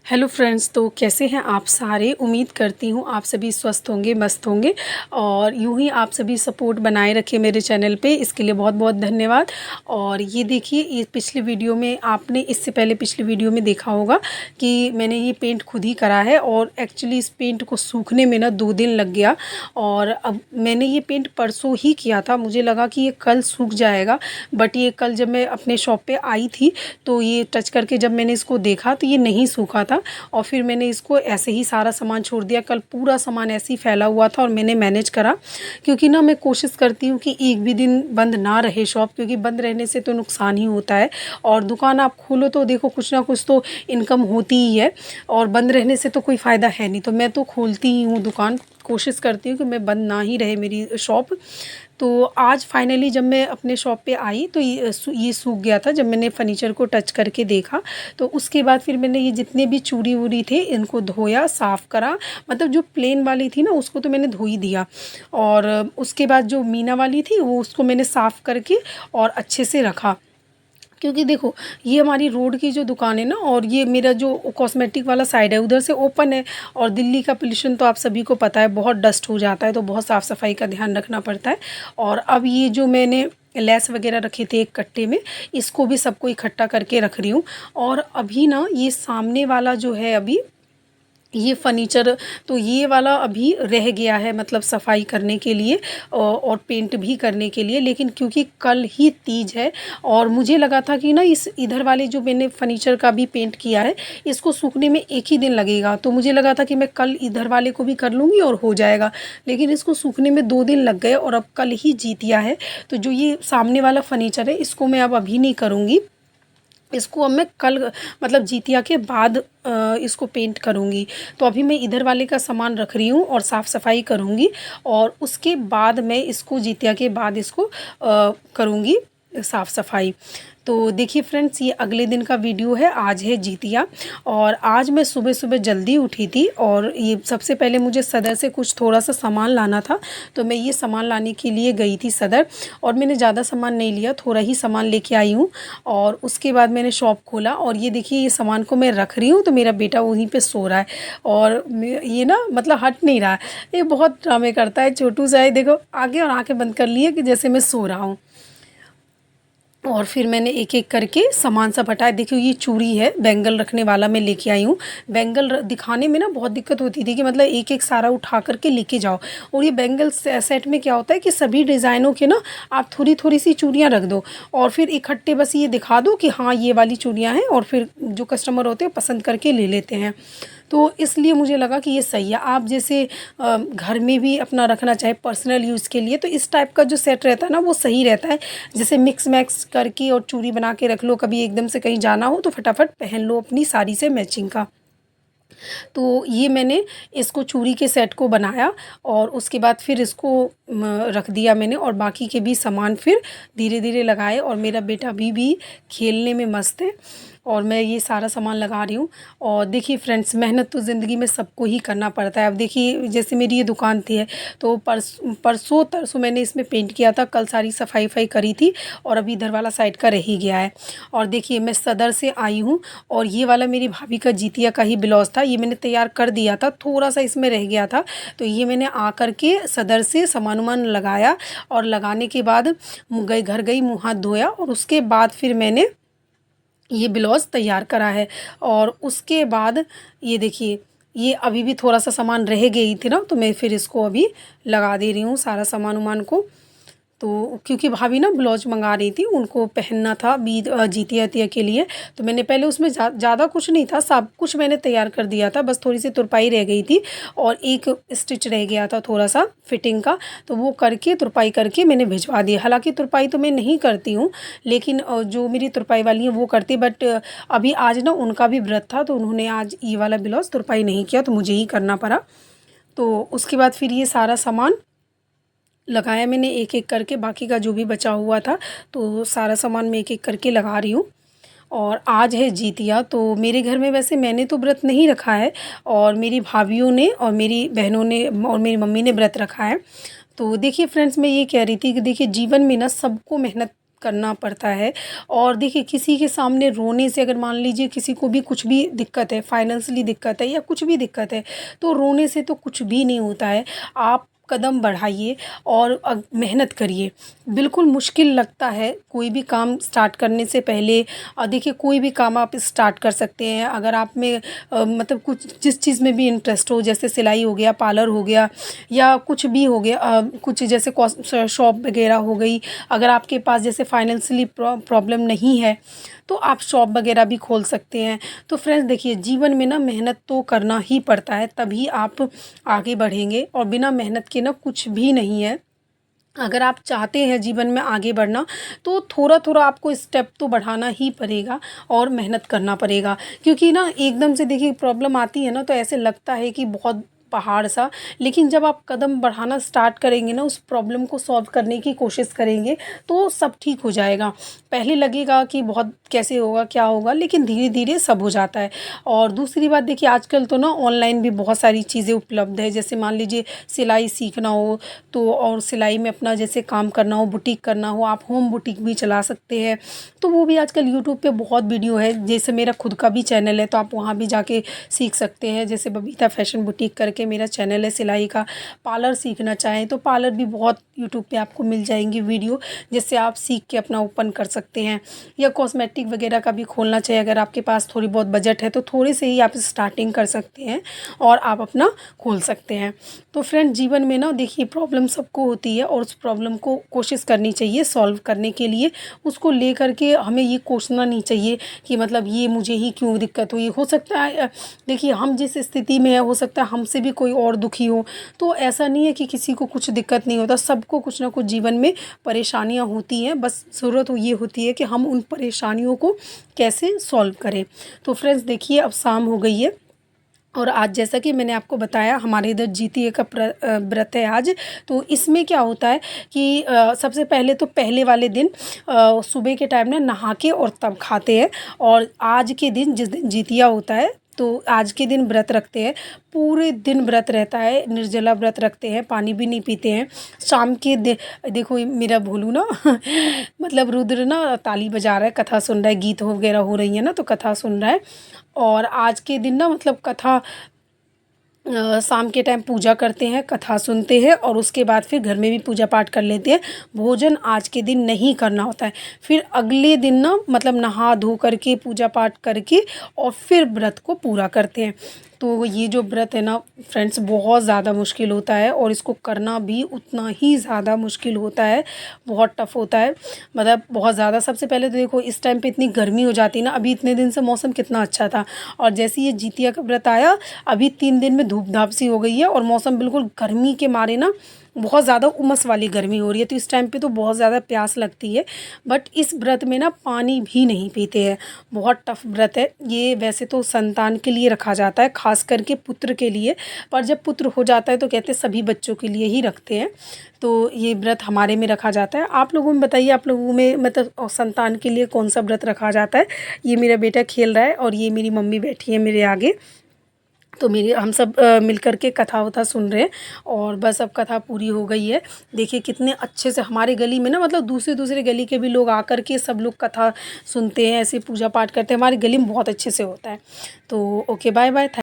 Hello friends, तो कैसे हैं आप सारे। उम्मीद करती हूँ आप सभी स्वस्थ होंगे, मस्त होंगे और यूं ही आप सभी सपोर्ट बनाए रखें मेरे चैनल पे। इसके लिए बहुत बहुत धन्यवाद। और ये देखिए, ये पिछली वीडियो में आपने इससे पहले पिछली वीडियो में देखा होगा कि मैंने ये पेंट खुद ही करा है और एक्चुअली इस पेंट को सूखने में ना 2 दिन लग गया। और अब मैंने ये पेंट परसों ही किया था, मुझे लगा कि ये कल सूख जाएगा, बट ये कल जब मैं अपने शॉप पे आई थी तो ये टच करके जब मैंने इसको देखा तो ये नहीं सूखा था। और फिर मैंने इसको ऐसे ही सारा सामान छोड़ दिया। कल पूरा सामान ऐसे ही फैला हुआ था और मैंने मैनेज करा, क्योंकि ना मैं कोशिश करती हूँ कि एक भी दिन बंद ना रहे शॉप, क्योंकि बंद रहने से तो नुकसान ही होता है। और दुकान आप खोलो तो देखो कुछ ना कुछ तो इनकम होती ही है, और बंद रहने से तो कोई फ़ायदा है नहीं। तो मैं तो खोलती ही हूँ दुकान, कोशिश करती हूँ कि मैं बंद ना ही रहे मेरी शॉप। तो आज फाइनली जब मैं अपने शॉप पे आई तो ये सूख गया था। जब मैंने फ़र्नीचर को टच करके देखा तो उसके बाद फिर मैंने ये जितने भी चूड़ी वूड़ी थे इनको धोया, साफ़ करा। मतलब जो प्लेन वाली थी ना उसको तो मैंने धो ही दिया, और उसके बाद जो मीना वाली थी वो उसको मैंने साफ़ करके और अच्छे से रखा। क्योंकि देखो, ये हमारी रोड की जो दुकान है ना, और ये मेरा जो कॉस्मेटिक वाला साइड है उधर से ओपन है। और दिल्ली का पोल्यूशन तो आप सभी को पता है, बहुत डस्ट हो जाता है, तो बहुत साफ़ सफाई का ध्यान रखना पड़ता है। और अब ये जो मैंने लेस वगैरह रखे थे एक कट्टे में, इसको भी सबको इकट्ठा करके रख रही हूँ। और अभी ना ये सामने वाला जो है अभी ये फ़र्नीचर, तो ये वाला अभी रह गया है, मतलब सफाई करने के लिए और पेंट भी करने के लिए। लेकिन क्योंकि कल ही तीज है और मुझे लगा था कि ना इस इधर वाले जो मैंने फ़र्नीचर का भी पेंट किया है इसको सूखने में एक ही दिन लगेगा, तो मुझे लगा था कि मैं कल इधर वाले को भी कर लूँगी और हो जाएगा। लेकिन इसको सूखने में 2 दिन लग गए और अब कल ही जीतिया है। तो जो ये सामने वाला फ़र्नीचर है इसको मैं अब अभी नहीं करूँगी, इसको अब मैं कल मतलब जीतिया के बाद इसको पेंट करूँगी। तो अभी मैं इधर वाले का सामान रख रही हूँ और साफ़ सफाई करूँगी, और उसके बाद मैं इसको जीतिया के बाद इसको करूँगी साफ़ सफाई। तो देखिए फ्रेंड्स, ये अगले दिन का वीडियो है। आज है जीतिया और आज मैं सुबह सुबह जल्दी उठी थी, और ये सबसे पहले मुझे सदर से कुछ थोड़ा सा सामान लाना था, तो मैं ये सामान लाने के लिए गई थी सदर। और मैंने ज़्यादा सामान नहीं लिया, थोड़ा ही सामान लेके आई हूँ। और उसके बाद मैंने शॉप खोला और ये देखिए, ये सामान को मैं रख रही हूँ तो मेरा बेटा वहीं पे सो रहा है। और ये ना मतलब हट नहीं रहा है, ये बहुत ड्रामे करता है, छोटू सा है। देखो आगे और आंखें बंद कर लिए कि जैसे मैं सो रहा हूँ। और फिर मैंने एक एक करके सामान सब हटाया। देखिए, ये चूड़ी है, बैंगल रखने वाला मैं लेके आई हूँ। बैंगल दिखाने में ना बहुत दिक्कत होती थी कि मतलब एक एक सारा उठा करके लेके जाओ। और ये बैंगल सेट में क्या होता है कि सभी डिज़ाइनों के ना आप थोड़ी थोड़ी सी चूड़ियाँ रख दो, और फिर इकट्ठे बस ये दिखा दो कि हाँ ये वाली चूड़ियाँ हैं, और फिर जो कस्टमर होते हैं पसंद करके ले लेते हैं। तो इसलिए मुझे लगा कि ये सही है। आप जैसे घर में भी अपना रखना चाहे पर्सनल यूज़ के लिए, तो इस टाइप का जो सेट रहता है ना वो सही रहता है। जैसे मिक्स मैक्स करके और चूड़ी बना के रख लो, कभी एकदम से कहीं जाना हो तो फटाफट पहन लो अपनी साड़ी से मैचिंग का। तो ये मैंने इसको चूड़ी के सेट को बनाया और उसके बाद फिर इसको रख दिया मैंने, और बाकी के भी सामान फिर धीरे धीरे लगाए। और मेरा बेटा अभी भी खेलने में मस्त है और मैं ये सारा सामान लगा रही हूँ। और देखिए फ्रेंड्स, मेहनत तो ज़िंदगी में सबको ही करना पड़ता है। अब देखिए, जैसे मेरी ये दुकान थी है, तो परसों तरसों मैंने इसमें पेंट किया था, कल सारी सफाई वफाई करी थी, और अभी इधर वाला साइड का रह ही गया है। और देखिए, मैं सदर से आई हूँ और ये वाला मेरी भाभी का जीतिया का ही ब्लाउज़ था, ये मैंने तैयार कर दिया था, थोड़ा सा इसमें रह गया था। तो ये मैंने आ कर के सदर से सामान वामान लगाया, और लगाने के बाद घर गई, मुँह हाथ धोया, और उसके बाद फिर मैंने ये ब्लाउज़ तैयार करा है। और उसके बाद ये देखिए, ये अभी भी थोड़ा सा सामान रह गई थी ना, तो मैं फिर इसको अभी लगा दे रही हूँ सारा सामान उमान को। तो क्योंकि भाभी ना ब्लाउज मंगा रही थी, उनको पहनना था जीतिया तीया के लिए, तो मैंने पहले उसमें ज़्यादा कुछ नहीं था, सब कुछ मैंने तैयार कर दिया था, बस थोड़ी सी तुरपाई रह गई थी और एक स्टिच रह गया था थोड़ा सा फिटिंग का, तो वो करके तुरपाई करके मैंने भिजवा दिया। हालांकि तुरपाई तो मैं नहीं करती हूँ, लेकिन जो मेरी तुरपाई वाली हैं वो करती, बट अभी आज ना उनका भी व्रत था, तो उन्होंने आज ये वाला ब्लाउज़ तुरपाई नहीं किया, तो मुझे ही करना पड़ा। तो उसके बाद फिर ये सारा सामान लगाया मैंने एक एक करके, बाकी का जो भी बचा हुआ था तो सारा सामान मैं एक एक करके लगा रही हूँ। और आज है जीतिया, तो मेरे घर में वैसे मैंने तो व्रत नहीं रखा है, और मेरी भाभीयों ने और मेरी बहनों ने और मेरी मम्मी ने व्रत रखा है। तो देखिए फ्रेंड्स, मैं ये कह रही थी कि देखिए, जीवन में ना सबको मेहनत करना पड़ता है। और देखिए किसी के सामने रोने से, अगर मान लीजिए किसी को भी कुछ भी दिक्कत है, फाइनेंशियली दिक्कत है या कुछ भी दिक्कत है, तो रोने से तो कुछ भी नहीं होता है। आप कदम बढ़ाइए और मेहनत करिए। बिल्कुल मुश्किल लगता है कोई भी काम स्टार्ट करने से पहले। देखिए कोई भी काम आप स्टार्ट कर सकते हैं अगर आप में मतलब कुछ जिस चीज़ में भी इंटरेस्ट हो, जैसे सिलाई हो गया, पार्लर हो गया या कुछ भी हो गया, कुछ जैसे शॉप वगैरह हो गई। अगर आपके पास जैसे फाइनेंशियली प्रॉब्लम नहीं है तो आप शॉप वगैरह भी खोल सकते हैं। तो फ्रेंड्स देखिए, जीवन में ना मेहनत तो करना ही पड़ता है, तभी आप आगे बढ़ेंगे, और बिना मेहनत के ना कुछ भी नहीं है। अगर आप चाहते हैं जीवन में आगे बढ़ना, तो थोड़ा थोड़ा आपको स्टेप तो बढ़ाना ही पड़ेगा और मेहनत करना पड़ेगा। क्योंकि ना एकदम से देखिए प्रॉब्लम आती है ना, तो ऐसे लगता है कि बहुत पहाड़ सा, लेकिन जब आप कदम बढ़ाना स्टार्ट करेंगे ना, उस प्रॉब्लम को सॉल्व करने की कोशिश करेंगे, तो सब ठीक हो जाएगा। पहले लगेगा कि बहुत कैसे होगा, क्या होगा, लेकिन धीरे धीरे सब हो जाता है। और दूसरी बात देखिए, आजकल तो ना ऑनलाइन भी बहुत सारी चीज़ें उपलब्ध है। जैसे मान लीजिए सिलाई सीखना हो तो, और सिलाई में अपना जैसे काम करना हो, बुटीक करना हो, आप होम बुटीक भी चला सकते हैं। तो वो भी आजकल यूट्यूब पे बहुत वीडियो है। जैसे मेरा खुद का भी चैनल है, तो आप वहाँ भी जाके सीख सकते हैं। जैसे बबीता फैशन बुटीक करके मेरा चैनल है सिलाई का। पार्लर सीखना चाहें तो पार्लर भी बहुत यूट्यूब पे आपको मिल जाएंगी वीडियो, जिससे आप सीख के अपना ओपन कर सकते हैं। या कॉस्मेटिक वगैरह का भी खोलना चाहिए, अगर आपके पास थोड़ी बहुत बजट है तो थोड़े से ही आप स्टार्टिंग कर सकते हैं और आप अपना खोल सकते हैं। तो फ्रेंड, जीवन में ना देखिए प्रॉब्लम सबको होती है, और उस प्रॉब्लम को कोशिश करनी चाहिए सॉल्व करने के लिए। उसको लेकर के हमें ये कोसना नहीं चाहिए कि मतलब ये मुझे ही क्यों दिक्कत हुई। हो सकता है देखिए हम जिस स्थिति में है, हो सकता है हमसे भी कोई और दुखी हो। तो ऐसा नहीं है कि किसी को कुछ दिक्कत नहीं होता, सबको कुछ ना कुछ जीवन में परेशानियां होती हैं। बस ज़रूरत ये होती है कि हम उन परेशानियों को कैसे सॉल्व करें। तो फ्रेंड्स देखिए, अब शाम हो गई है, और आज जैसा कि मैंने आपको बताया हमारे इधर जीतिए का व्रत है आज। तो इसमें क्या होता है कि सबसे पहले तो पहले वाले दिन सुबह के टाइम ना नहा के और तब खाते हैं। और आज के दिन, जिस दिन जीतिया होता है, तो आज के दिन व्रत रखते हैं। पूरे दिन व्रत रहता है, निर्जला व्रत रखते हैं, पानी भी नहीं पीते हैं। शाम के देखो मेरा भोलू ना मतलब रुद्र ना ताली बजा रहा है, कथा सुन रहा है, गीत वगैरह हो रही है ना, तो कथा सुन रहा है। और आज के दिन ना मतलब कथा शाम के टाइम पूजा करते हैं, कथा सुनते हैं, और उसके बाद फिर घर में भी पूजा पाठ कर लेते हैं। भोजन आज के दिन नहीं करना होता है। फिर अगले दिन ना मतलब नहा धो करके पूजा पाठ करके और फिर व्रत को पूरा करते हैं। तो ये जो व्रत है ना फ्रेंड्स, बहुत ज़्यादा मुश्किल होता है, और इसको करना भी उतना ही ज़्यादा मुश्किल होता है। बहुत टफ होता है, मतलब बहुत ज़्यादा। सबसे पहले तो देखो इस टाइम पे इतनी गर्मी हो जाती है ना, अभी इतने दिन से मौसम कितना अच्छा था, और जैसे ये जितिया का व्रत आया, अभी 3 दिन में धूप धाप सी हो गई है, और मौसम बिल्कुल गर्मी के मारे ना बहुत ज़्यादा उमस वाली गर्मी हो रही है। तो इस टाइम पे तो बहुत ज़्यादा प्यास लगती है। बट इस व्रत में ना पानी भी नहीं पीते हैं। बहुत टफ व्रत है ये। वैसे तो संतान के लिए रखा जाता है, खास करके पुत्र के लिए, पर जब पुत्र हो जाता है तो कहते हैं सभी बच्चों के लिए ही रखते हैं। तो ये व्रत हमारे में रखा जाता है। आप लोगों में बताइए, आप लोगों में मतलब संतान के लिए कौन सा व्रत रखा जाता है। ये मेरा बेटा खेल रहा है, और ये मेरी मम्मी बैठी है मेरे आगे। तो मेरी हम सब मिल कर के कथा वथा सुन रहे हैं, और बस अब कथा पूरी हो गई है। देखिए कितने अच्छे से हमारे गली में ना, मतलब दूसरे दूसरे गली के भी लोग आकर के सब लोग कथा सुनते हैं, ऐसे पूजा पाठ करते हैं। हमारी गली में बहुत अच्छे से होता है। तो ओके, बाय बाय।